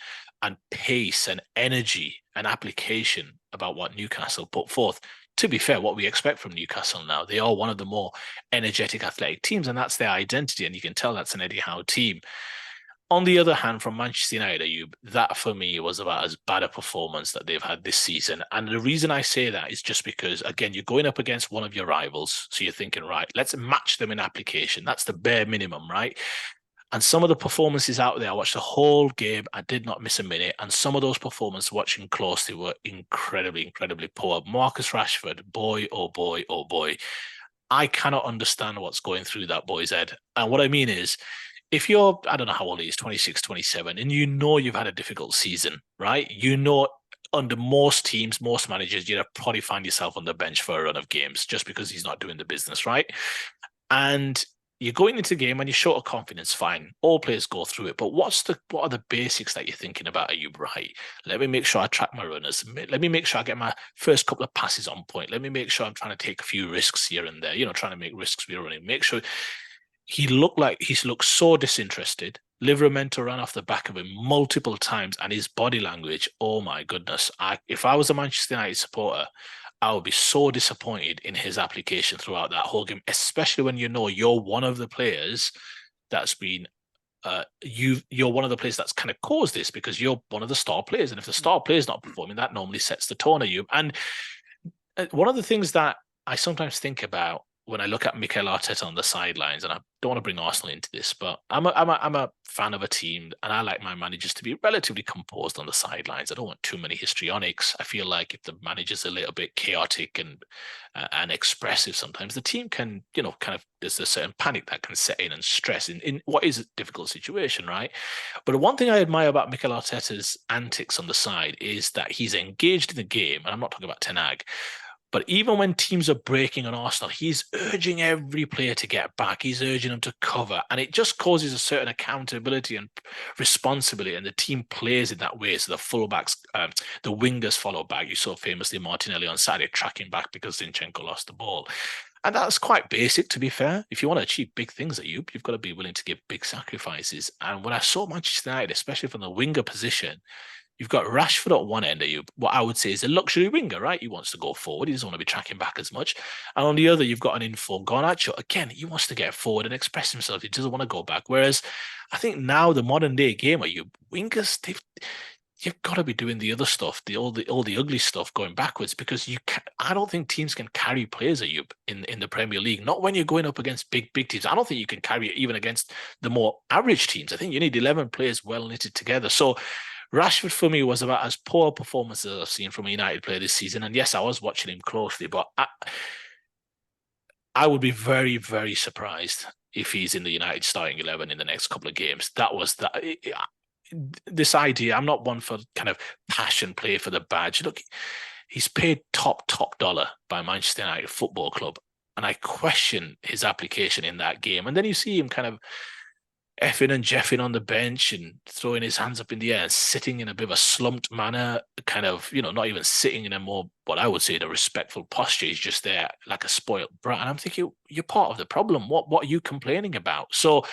and pace and energy and application about what Newcastle put forth. To be fair, what we expect from Newcastle now, they are one of the more energetic, athletic teams, and that's their identity, and you can tell that's an Eddie Howe team. On the other hand, from Manchester United, Ayub, that for me was about as bad a performance that they've had this season. And the reason I say that is just because, again, you're going up against one of your rivals. So you're thinking, right, let's match them in application. That's the bare minimum, right? And some of the performances out there, I watched the whole game. I did not miss a minute. And some of those performances, watching closely, were incredibly, incredibly poor. Marcus Rashford, boy, oh boy, oh boy. I cannot understand what's going through that boy's head. And what I mean is, if you're, I don't know how old he is, 26, 27, and you've had a difficult season, right? Under most teams, most managers, you'd probably find yourself on the bench for a run of games just because he's not doing the business, right? And you're going into the game and you're short of confidence, fine. All players go through it. But what are the basics that you're thinking about? Are you right? Let me make sure I track my runners. Let me make sure I get my first couple of passes on point. Let me make sure I'm trying to take a few risks here and there, trying to make risks with running. Make sure. He looked so disinterested. Livramento ran off the back of him multiple times, and his body language, oh my goodness. If I was a Manchester United supporter, I would be so disappointed in his application throughout that whole game, especially when you're one of the players that's been you're one of the players that's kind of caused this, because you're one of the star players. And if the star player is not performing, that normally sets the tone of you. And one of the things that I sometimes think about when I look at Mikel Arteta on the sidelines, and I don't want to bring Arsenal into this, but I'm a fan of a team, and I like my managers to be relatively composed on the sidelines. I don't want too many histrionics. I feel like if the manager's a little bit chaotic and expressive, sometimes the team can, there's a certain panic that can set in and stress in what is a difficult situation, right? But the one thing I admire about Mikel Arteta's antics on the side is that he's engaged in the game, and I'm not talking about Ten Hag, But even when teams are breaking on Arsenal, he's urging every player to get back. He's urging them to cover. And it just causes a certain accountability and responsibility. And the team plays in that way. So the fullbacks, the wingers follow back. You saw famously Martinelli on Saturday tracking back because Zinchenko lost the ball. And that's quite basic, to be fair. If you want to achieve big things at you've got to be willing to give big sacrifices. And when I saw Manchester United, especially from the winger position, you've got Rashford at one end of you, what I would say is a luxury winger, right? He wants to go forward. He doesn't want to be tracking back as much. And on the other, you've got an informed Garnacho. Again, he wants to get forward and express himself. He doesn't want to go back. Whereas I think now the modern day game, wingers, you've got to be doing the other stuff, all the ugly stuff going backwards, because I don't think teams can carry players at you in the Premier League. Not when you're going up against big teams. I don't think you can carry it even against the more average teams. I think you need 11 players well knitted together. So Rashford for me was about as poor a performance as I've seen from a United player this season. And yes, I was watching him closely, but I would be very, very surprised if he's in the United starting 11 in the next couple of games. This idea, I'm not one for kind of passion play for the badge. Look, he's paid top dollar by Manchester United Football Club. And I question his application in that game. And then you see him kind of effing and jeffing on the bench and throwing his hands up in the air and sitting in a bit of a slumped manner, kind of, not even sitting in a more, what I would say, the respectful posture. He's just there like a spoiled brat. And I'm thinking, you're part of the problem. What are you complaining about? So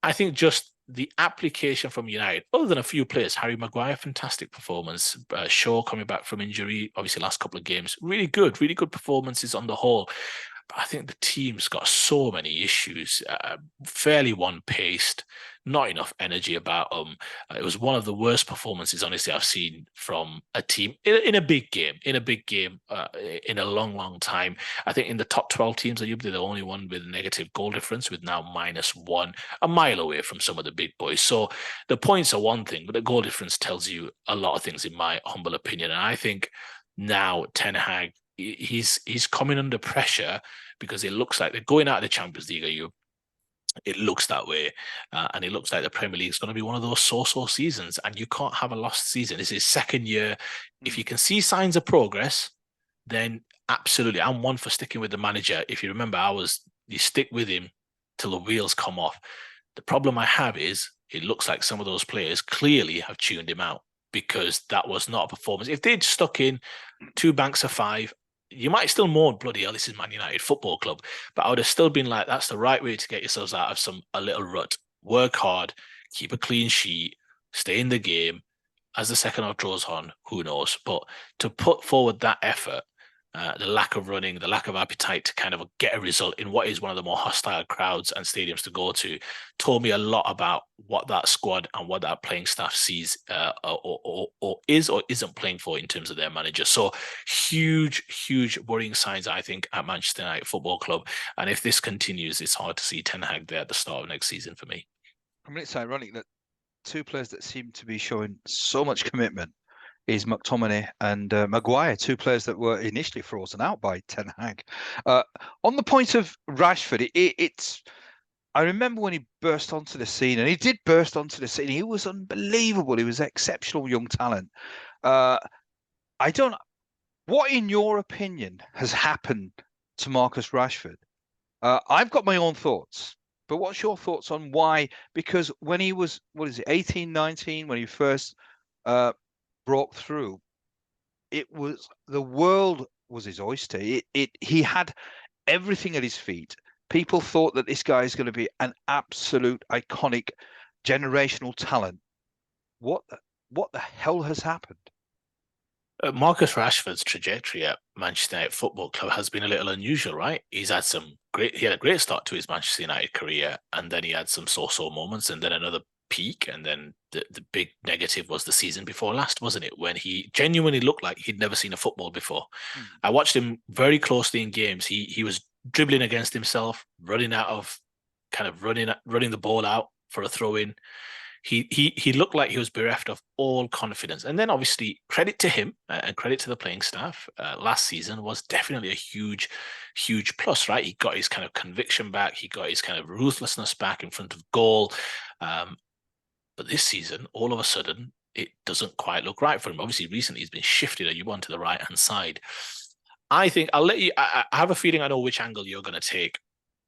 I think just the application from United, other than a few players, Harry Maguire, fantastic performance. Shaw coming back from injury, obviously last couple of games, really good performances on the whole. But I think the team's got so many issues, fairly one-paced, not enough energy about them. It was one of the worst performances, honestly, I've seen from a team in a big game, in a long time. I think in the top 12 teams, they're the only one with a negative goal difference, with now -1, a mile away from some of the big boys. So the points are one thing, but the goal difference tells you a lot of things, in my humble opinion. And I think now Ten Hag, he's coming under pressure because it looks like they're going out of the Champions League. It looks that way, and it looks like the Premier League is going to be one of those so-so seasons, and you can't have a lost season. This is second year. If you can see signs of progress, then absolutely, I'm one for sticking with the manager. If you remember, you stick with him till the wheels come off. The problem I have is it looks like some of those players clearly have tuned him out, because that was not a performance. If they'd stuck in 2 banks of 5, you might still mourn, bloody hell, this is Man United Football Club. But I would have still been like, that's the right way to get yourselves out of a little rut. Work hard, keep a clean sheet, stay in the game. As the second half draws on, who knows? But to put forward that effort, the lack of running, the lack of appetite to kind of get a result in what is one of the more hostile crowds and stadiums to go to, told me a lot about what that squad and what that playing staff sees or is or isn't playing for in terms of their manager. So huge worrying signs, I think, at Manchester United Football Club. And if this continues, it's hard to see Ten Hag there at the start of next season for me. I mean, it's ironic that 2 players that seem to be showing so much commitment is McTominay and Maguire, 2 players that were initially frozen out by Ten Hag. On the point of Rashford, it's I remember when he burst onto the scene, and he did burst onto the scene. He was unbelievable. He was exceptional young talent. What, in your opinion, has happened to Marcus Rashford? I've got my own thoughts, but what's your thoughts on why? Because when he was, 18, 19, when he first broke through, the world was his oyster. He had everything at his feet. People thought that this guy is going to be an absolute iconic generational talent. What the hell has happened? Marcus Rashford's trajectory at Manchester United Football Club has been a little unusual, right? He had a great start to his Manchester United career, and then he had some so-so moments, and then another peak, and then the big negative was the season before last, wasn't it? When he genuinely looked like he'd never seen a football before. I watched him very closely in games. He was dribbling against himself, running the ball out for a throw in. He looked like he was bereft of all confidence. And then obviously credit to him and credit to the playing staff. Last season was definitely a huge plus, right? He got his kind of conviction back. He got his kind of ruthlessness back in front of goal. But this season, all of a sudden, it doesn't quite look right for him. Obviously, recently he's been shifted, you want, to the right-hand side. I think I'll let you. I have a feeling I know which angle you're going to take.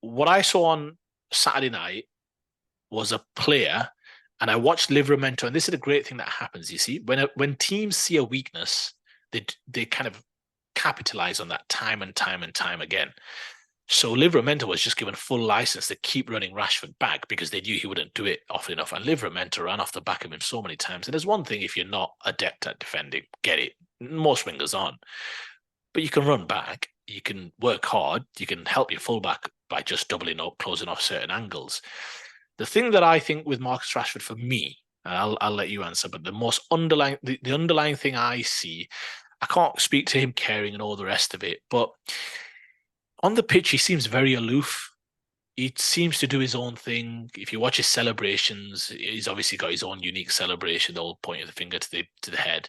What I saw on Saturday night was a player, and I watched Livramento, and this is a great thing that happens. You see, when teams see a weakness, they kind of capitalize on that time and time and time again. So Livramento was just given full license to keep running Rashford back because they knew he wouldn't do it often enough. And Livramento ran off the back of him so many times. And there's one thing, if you're not adept at defending, get it. Most wingers aren't. But you can run back, you can work hard, you can help your fullback by just doubling up, closing off certain angles. The thing that I think with Marcus Rashford for me, and I'll let you answer, but the most underlying the underlying thing I see, I can't speak to him caring and all the rest of it, but on the pitch he seems very aloof. He seems to do his own thing. If you watch his celebrations, he's obviously got his own unique celebration, the old pointing the finger to the head.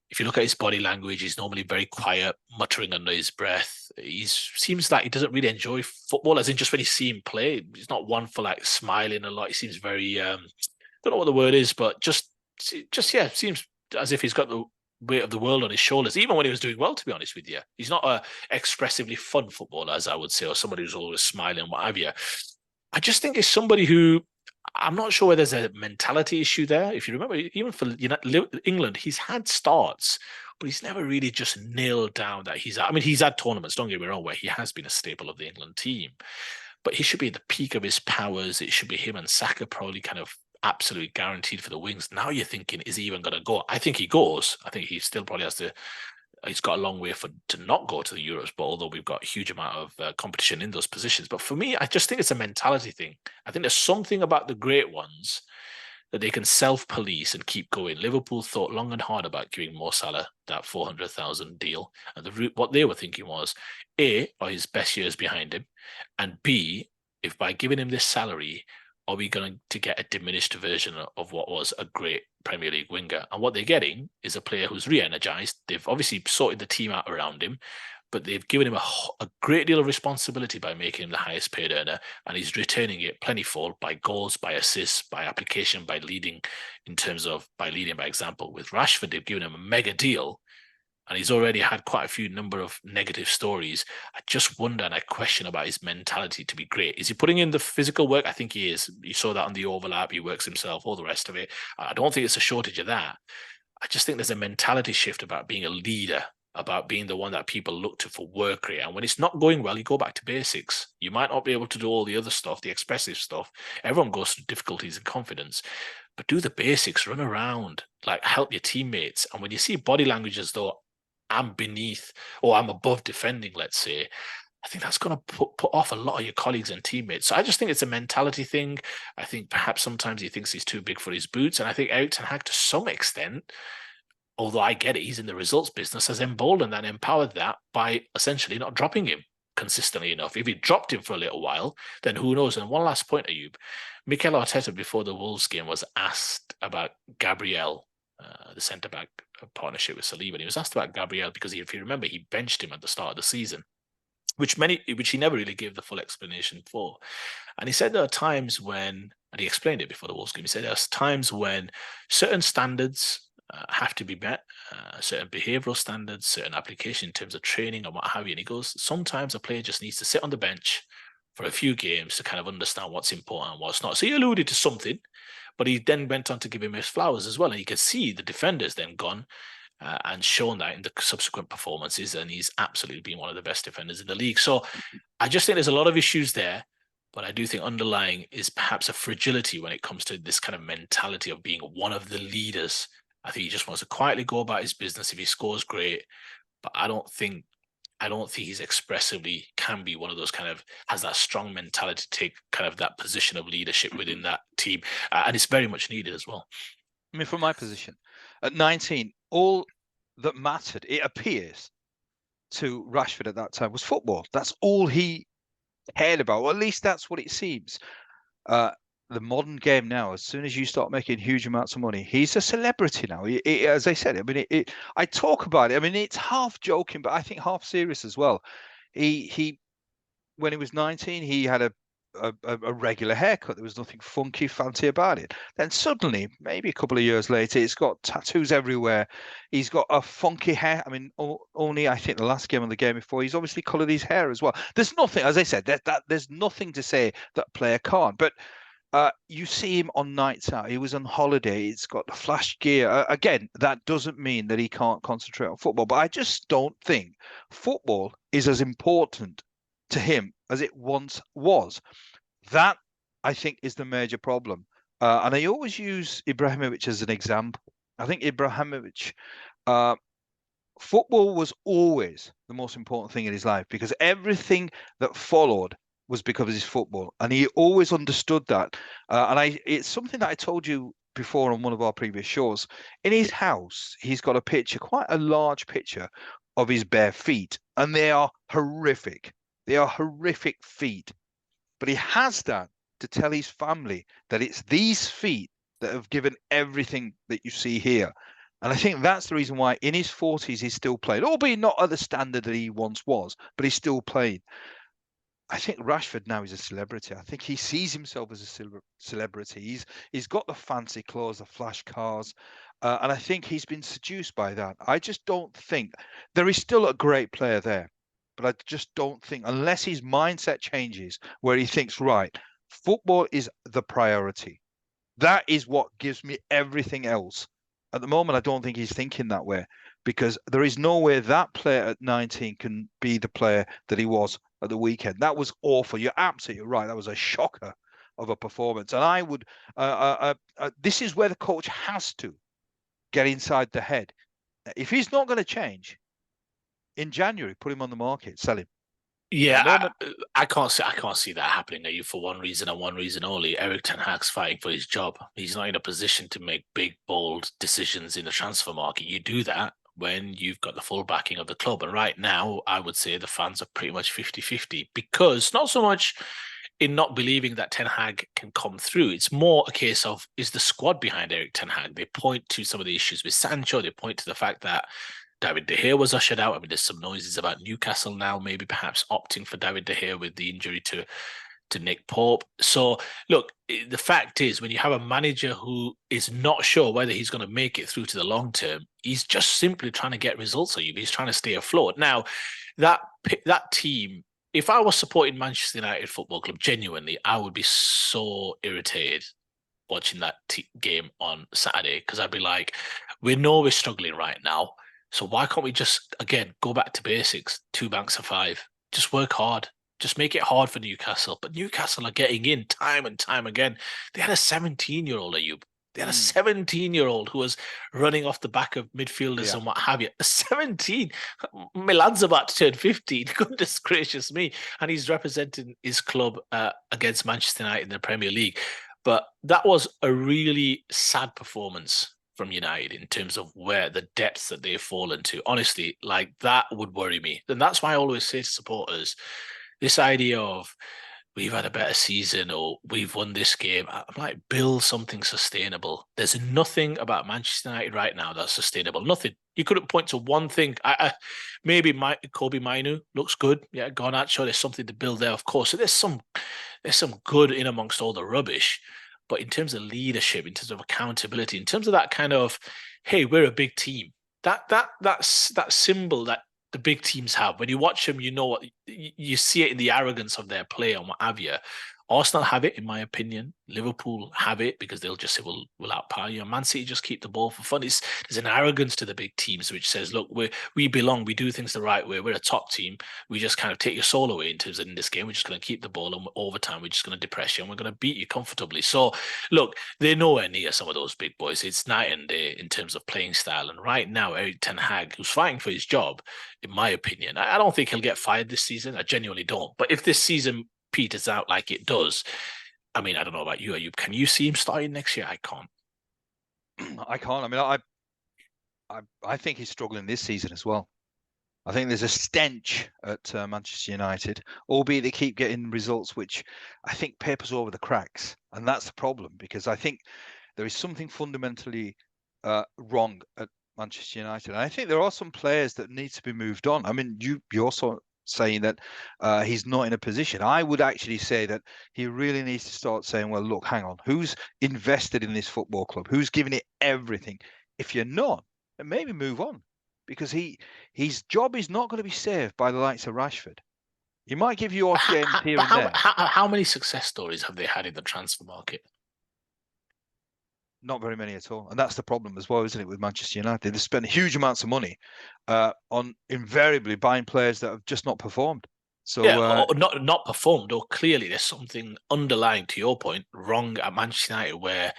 If you look at his body language, he's normally very quiet, muttering under his breath. He seems like he doesn't really enjoy football, as in just when you see him play, he's not one for like smiling a lot. He seems very, don't know what the word is, but just yeah, seems as if he's got the weight of the world on his shoulders. Even when he was doing well, to be honest with you, he's not a expressively fun footballer, as I would say, or somebody who's always smiling, what have you. I just think it's somebody who I'm not sure whether there's a mentality issue there. If you remember, even for England, he's had starts, but he's never really just nailed down that he's. I mean, he's had tournaments. Don't get me wrong, where he has been a staple of the England team, but he should be at the peak of his powers. It should be him and Saka probably kind of absolutely guaranteed for the wings. Now you're thinking, is he even going to go? I think he goes. I think he still probably has to. He's got a long way to not go to the Euros, but although we've got a huge amount of competition in those positions. But for me, I just think it's a mentality thing. I think there's something about the great ones that they can self-police and keep going. Liverpool thought long and hard about giving Mo Salah that 400,000 deal, and what they were thinking was, A, are his best years behind him, and B, if by giving him this salary, are we going to get a diminished version of what was a great Premier League winger? And what they're getting is a player who's re-energized. They've obviously sorted the team out around him, but they've given him a great deal of responsibility by making him the highest paid earner, and he's returning it plentiful by goals, by assists, by application, by leading by leading by example. With Rashford, they've given him a mega deal, and he's already had quite a few number of negative stories. I just wonder and I question about his mentality to be great. Is he putting in the physical work? I think he is. You saw that on the overlap. He works himself, all the rest of it. I don't think it's a shortage of that. I just think there's a mentality shift about being a leader, about being the one that people look to for work rate. And when it's not going well, you go back to basics. You might not be able to do all the other stuff, the expressive stuff. Everyone goes through difficulties and confidence. But do the basics, run around, like help your teammates. And when you see body language as though I'm beneath or I'm above defending, let's say, I think that's going to put off a lot of your colleagues and teammates. So I just think it's a mentality thing. I think perhaps sometimes he thinks he's too big for his boots. And I think Eric Ten Hag, to some extent, although I get it, he's in the results business, has emboldened and empowered that by essentially not dropping him consistently enough. If he dropped him for a little while, then who knows? And one last point, Ayub. Mikel Arteta, before the Wolves game, was asked about Gabriel, the centre-back partnership with Saliba. And he was asked about Gabriel because if you remember, he benched him at the start of the season, which he never really gave the full explanation for. And he said there are times when, and he explained it before the Wolves game, he said there's times when certain standards have to be met, certain behavioural standards, certain application in terms of training and what have you. And he goes, sometimes a player just needs to sit on the bench for a few games to kind of understand what's important and what's not. So he alluded to something, but he then went on to give him his flowers as well. And you could see the defenders then gone and shown that in the subsequent performances. And he's absolutely been one of the best defenders in the league. So I just think there's a lot of issues there. But I do think underlying is perhaps a fragility when it comes to this kind of mentality of being one of the leaders. I think he just wants to quietly go about his business. If he scores, great. But I don't think he's expressively can be one of those kind of has that strong mentality to take kind of that position of leadership within that team. And it's very much needed as well. I mean, from my position, at 19, all that mattered, it appears, to Rashford at that time was football. That's all he cared about, or at least that's what it seems. The modern game now, as soon as you start making huge amounts of money, he's a celebrity now. As I said, I mean, I talk about it. I mean, it's half joking, but I think half serious as well. He when he was 19, he had a a regular haircut. There was nothing funky, fancy about it. Then suddenly, maybe a couple of years later, it's got tattoos everywhere. He's got a funky hair. I mean, only I think the last game and the game before, he's obviously coloured his hair as well. There's nothing, as I said, there's nothing to say that player can't. But you see him on nights out. He was on holiday. He's got the flash gear. Again, that doesn't mean that he can't concentrate on football. But I just don't think football is as important to him as it once was. That, I think, is the major problem. And I always use Ibrahimovic as an example. I think Ibrahimovic, football was always the most important thing in his life because everything that followed was because of his football, and he always understood that. It's something that I told you before on one of our previous shows. In his house, he's got a picture, quite a large picture, of his bare feet, and they are horrific. They are horrific feet, but he has that to tell his family that it's these feet that have given everything that you see here. And I think that's the reason why in his 40s he's still playing, albeit not at the standard that he once was, but he's still playing. I think Rashford now is a celebrity. I think he sees himself as a celebrity. He's got the fancy clothes, the flash cars, and I think he's been seduced by that. I just don't think there is still a great player there, but I just don't think unless his mindset changes, where he thinks, right, football is the priority. That is what gives me everything else. At the moment, I don't think he's thinking that way because there is no way that player at 19 can be the player that he was at the weekend. That was awful. You're absolutely right. That was a shocker of a performance. And I would, this is where the coach has to get inside the head. If he's not going to change in January, put him on the market, sell him. Yeah, I can't see that happening. Are you for one reason and one reason only? Eric Ten Hag's fighting for his job. He's not in a position to make big, bold decisions in the transfer market. You do that when you've got the full backing of the club. And right now, I would say the fans are pretty much 50-50 because not so much in not believing that Ten Hag can come through. It's more a case of, is the squad behind Eric Ten Hag? They point to some of the issues with Sancho. They point to the fact that David De Gea was ushered out. I mean, there's some noises about Newcastle now, maybe perhaps opting for David De Gea with the injury to Nick Pope. So, look, the fact is, when you have a manager who is not sure whether he's going to make it through to the long term, he's just simply trying to get results on you. He's trying to stay afloat. Now, that team, if I was supporting Manchester United Football Club, genuinely, I would be so irritated watching that game on Saturday because I'd be like, we know we're struggling right now. So why can't we just, again, go back to basics, 2 banks of 5, just work hard, just make it hard for Newcastle. But Newcastle are getting in time and time again. They had a 17-year-old, Ayub. They had a 17-year-old who was running off the back of midfielders and what have you. 17. Milan's about to turn 15. Goodness gracious me. And he's representing his club against Manchester United in the Premier League. But that was a really sad performance from United in terms of where the depths that they've fallen to. Honestly, like that would worry me. And that's why I always say to supporters, this idea of we've had a better season or we've won this game, I'm like, build something sustainable. There's nothing about Manchester United right now that's sustainable. Nothing. You couldn't point to one thing. Maybe Kobe Mainu looks good. Yeah, Garnacho, there's something to build there, of course. So there's some good in amongst all the rubbish. But in terms of leadership, in terms of accountability, in terms of that kind of, hey, we're a big team. That's that symbol that the big teams have. When you watch them, you know what you see it in the arrogance of their play and what have you. Arsenal have it, in my opinion. Liverpool have it because they'll just say, we'll outpower you. And Man City just keep the ball for fun. There's an arrogance to the big teams which says, look, we belong. We do things the right way. We're a top team. We just kind of take your soul away in terms of in this game. We're just going to keep the ball, and over time, we're just going to depress you and we're going to beat you comfortably. So, look, they're nowhere near some of those big boys. It's night and day in terms of playing style. And right now, Eric Ten Hag, who's fighting for his job, in my opinion, I don't think he'll get fired this season. I genuinely don't. But if this season peters out like it does, I mean, I don't know about you, Ayub. Can you see him starting next year? I can't. I can't. I mean, I think he's struggling this season as well. I think there's a stench at Manchester United, albeit they keep getting results which I think papers over the cracks. And that's the problem, because I think there is something fundamentally wrong at Manchester United. And I think there are some players that need to be moved on. I mean, you also saying that he's not in a position. I would actually say that he really needs to start saying, well, look, hang on, who's invested in this football club? Who's giving it everything? If you're not, then maybe move on, because his job is not going to be saved by the likes of Rashford. He might give you odd games here But and there. how many success stories have they had in the transfer market? Not very many at all. And that's the problem as well, isn't it, with Manchester United? They spend huge amounts of money on invariably buying players that have just not performed. So Yeah, or not performed, or clearly there's something underlying, to your point, wrong at Manchester United, where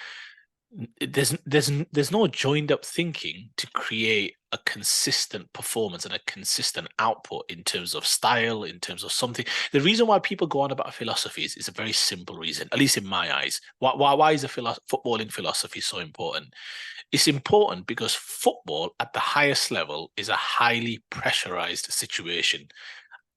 there's no joined up thinking to create a consistent performance and a consistent output in terms of style, in terms of something. The reason why people go on about philosophies is a very simple reason, at least in my eyes. Why is a footballing philosophy so important? It's important because football at the highest level is a highly pressurized situation.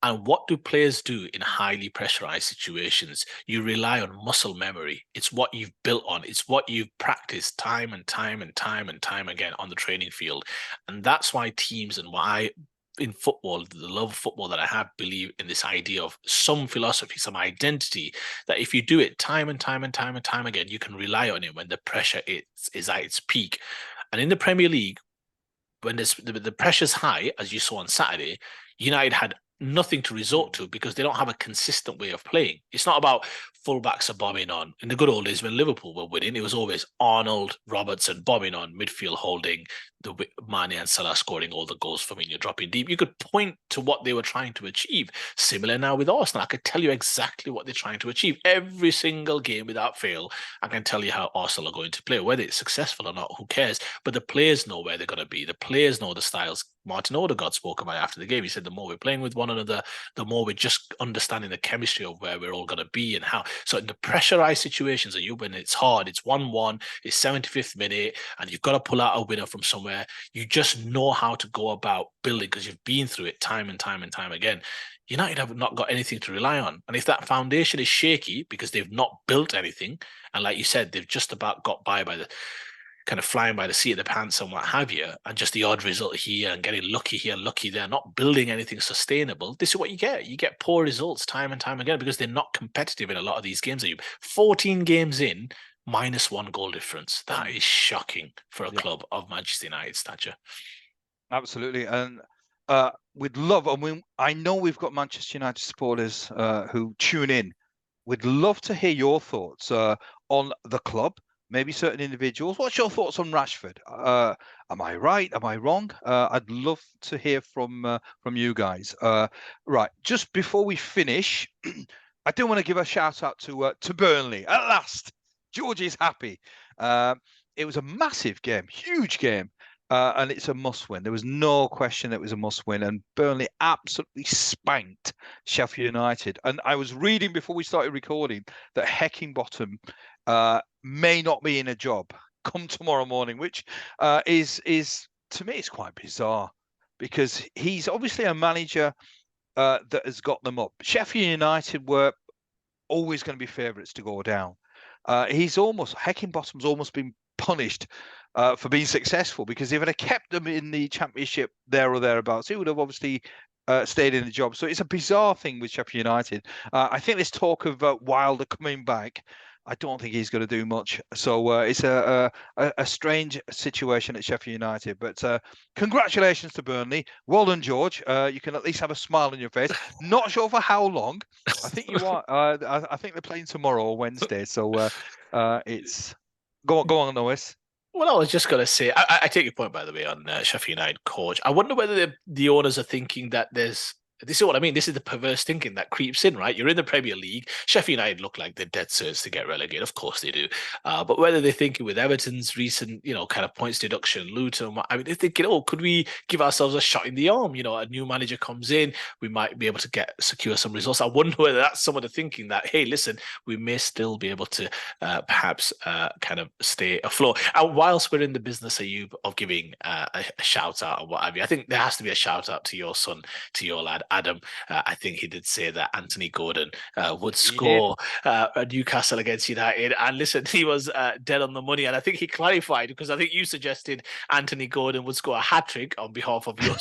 And what do players do in highly pressurized situations? You rely on muscle memory. It's what you've built on. It's what you've practiced time and time and time and time again on the training field. And that's why teams, and why in football, the love of football that I have, believe in this idea of some philosophy, some identity, that if you do it time and time and time and time again, you can rely on it when the pressure is at its peak. And in the Premier League, when the pressure's high, as you saw on Saturday, United had nothing to resort to because they don't have a consistent way of playing. It's not about fullbacks are bombing on. In the good old days when Liverpool were winning, it was always Arnold, Robertson bombing on, midfield holding, the Mane and Salah scoring all the goals for Firmino dropping deep. You could point to what they were trying to achieve. Similar now with Arsenal. I could tell you exactly what they're trying to achieve. Every single game without fail, I can tell you how Arsenal are going to play. Whether it's successful or not, who cares? But the players know where they're going to be. The players know the styles. Martin Odegaard spoke about after the game. He said the more we're playing with one another, the more we're just understanding the chemistry of where we're all going to be and how. So in the pressurized situations that when it's hard, it's 1-1, it's 75th minute, and you've got to pull out a winner from somewhere. You just know how to go about building because you've been through it time and time and time again. United have not got anything to rely on. And if that foundation is shaky because they've not built anything, and like you said, they've just about got by the kind of flying by the seat of the pants and what have you, and just the odd result here and getting lucky here, lucky there, not building anything sustainable, this is what you get. You get poor results time and time again because they're not competitive in a lot of these games. 14 games in, -1 goal difference. That is shocking for a club of Manchester United stature. Absolutely. And we'd love, I know we've got Manchester United supporters who tune in. We'd love to hear your thoughts on the club, maybe certain individuals. What's your thoughts on Rashford? Am I right? Am I wrong? I'd love to hear from you guys. Right, just before we finish, I do want to give a shout out to Burnley. At last, George is happy. It was a massive game, huge game. And it's a must-win. There was no question it was a must-win, and Burnley absolutely spanked Sheffield United. And I was reading before we started recording that Heckingbottom may not be in a job come tomorrow morning, which is to me it's quite bizarre because he's obviously a manager that has got them up. Sheffield United were always going to be favourites to go down. Heckingbottom's almost been punished for being successful, because if it had kept them in the Championship there or thereabouts, he would have obviously stayed in the job. So it's a bizarre thing with Sheffield United. I think this talk of Wilder coming back, I don't think he's going to do much. So it's a strange situation at Sheffield United. But congratulations to Burnley. Well done, George. You can at least have a smile on your face. Not sure for how long. I think you are. I think they're playing tomorrow or Wednesday. So it's go on, Nois. Well, I was just going to say, I take your point, by the way, on Sheffield United coach. I wonder whether the owners are thinking that this is what I mean. This is the perverse thinking that creeps in, right? You're in the Premier League. Sheffield United look like they're dead certs to get relegated. Of course they do. But whether they're thinking with Everton's recent, kind of points deduction, Luton, I mean, they're thinking, could we give ourselves a shot in the arm? A new manager comes in, we might be able to secure some results. I wonder whether that's some of the thinking that, hey, listen, we may still be able to perhaps kind of stay afloat. And whilst we're in the business of giving a shout out or what have you, I think there has to be a shout out to your son, to your lad. Adam, I think he did say that Anthony Gordon would score Newcastle against United. And listen, he was dead on the money. And I think he clarified, because I think you suggested Anthony Gordon would score a hat-trick on behalf of your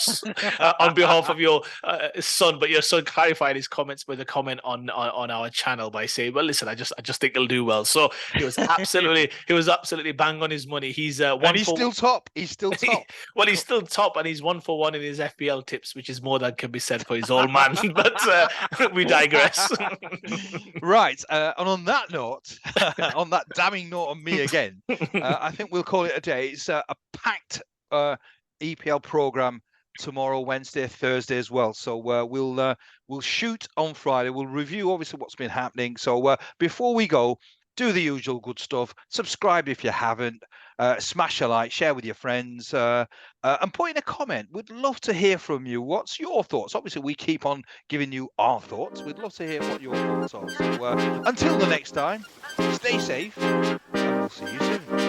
son, but your son clarified his comments with a comment on our channel by saying, "Well, listen, I just think he'll do well." So he was absolutely bang on his money. He's still top. He's still top. Well, he's still top, and he's 1-for-1 in his FPL tips, which is more than can be said for his old man. But we digress. Right, and on that note, on that damning note on me again, I think we'll call it a day. It's a packed EPL program tomorrow, Wednesday, Thursday as well. So we'll shoot on Friday. We'll review obviously what's been happening. So before we go, do the usual good stuff. Subscribe if you haven't. Smash a like, share with your friends, and put in a comment. We'd love to hear from you. What's your thoughts? Obviously, we keep on giving you our thoughts. We'd love to hear what your thoughts are. So until the next time, stay safe, and we'll see you soon.